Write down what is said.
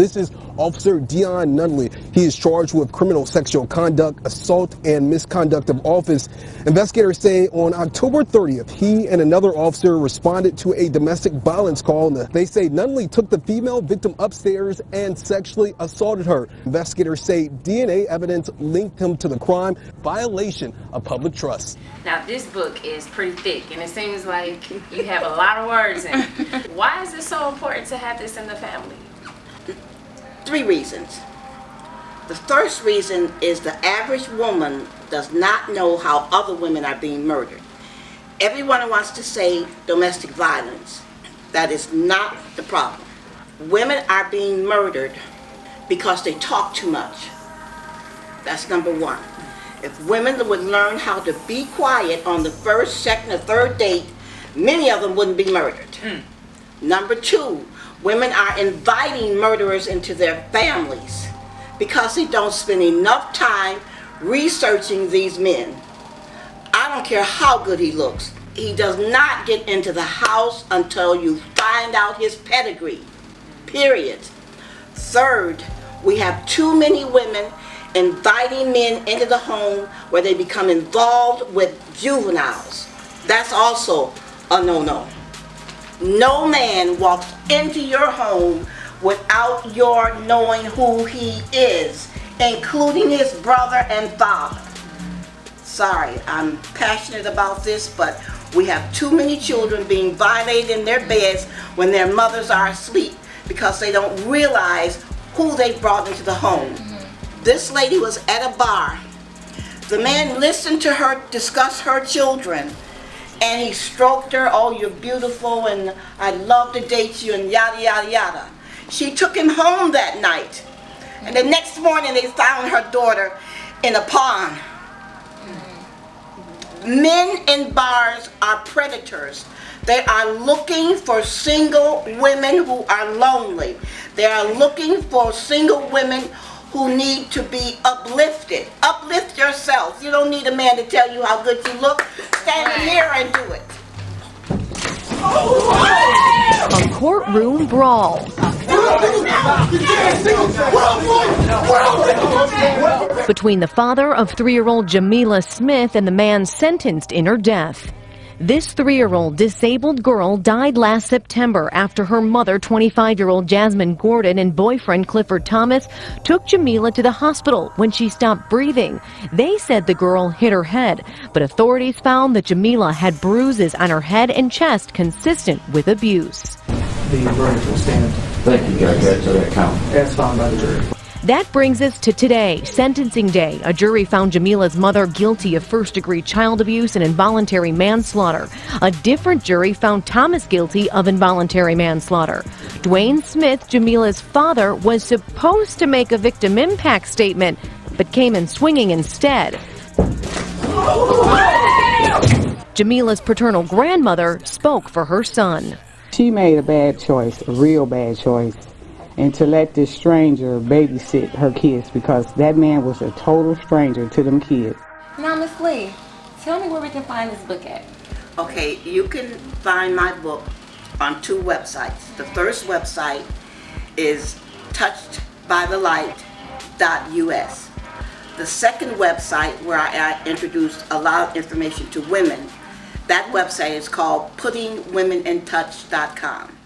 This is Officer Dion Nunley. He is charged with criminal sexual conduct, assault, and misconduct of office. Investigators say on October 30th, he and another officer responded to a domestic violence call. They say Nunley took the female victim upstairs and sexually assaulted her. Investigators say DNA evidence linked him to the crime, violation of public trust. Now, this book is pretty thick, and it seems like you have a lot of words in it. Why is it so important to have this in the family? 3 reasons. The first reason is the average woman does not know how other women are being murdered. Everyone wants to say domestic violence. That is not the problem. Women are being murdered because they talk too much. That's number 1. If women would learn how to be quiet on the first, second, or third date, many of them wouldn't be murdered. Number 2, women are inviting murderers into their families because they don't spend enough time researching these men. I don't care how good he looks. He does not get into the house until you find out his pedigree, period. Third, we have too many women inviting men into the home where they become involved with juveniles. That's also a no-no. No man walks into your home without your knowing who he is, including his brother and father. Sorry, I'm passionate about this, but we have too many children being violated in their beds when their mothers are asleep because they don't realize who they brought into the home. This lady was at a bar. The man listened to her discuss her children, and he stroked her, "Oh, you're beautiful, and I'd love to date you," and yada, yada, yada. She took him home that night, and the next morning they found her daughter in a pond. Men in bars are predators. They are looking for single women who are lonely. They are looking for single women who need to be uplifted. Uplift yourself. You don't need a man to tell you how good you look. Stand in the mirror and do it. A courtroom brawl. Between the father of 3-year-old Jamila Smith and the man sentenced in her death. This 3-year-old disabled girl died last September after her mother, 25-year-old Jazmond Gordon, and boyfriend Clifford Thomas took Jamila to the hospital when she stopped breathing. They said the girl hit her head, but authorities found that Jamila had bruises on her head and chest consistent with abuse. The verdict will stand. Thank you, Judge. That's count. As found by the jury. That brings us to today, sentencing day. A jury found Jamila's mother guilty of first-degree child abuse and involuntary manslaughter. A different jury found Thomas guilty of involuntary manslaughter. Dwayne Smith, Jamila's father, was supposed to make a victim impact statement, but came in swinging instead. Jamila's paternal grandmother spoke for her son. She made a bad choice, a real bad choice, and to let this stranger babysit her kids, because that man was a total stranger to them kids. Now, Miss Lee, tell me where we can find this book at. Okay, you can find my book on 2 websites. The first website is touchedbythelight.us. The second website, where I introduced a lot of information to women, that website is called puttingwomenintouch.com.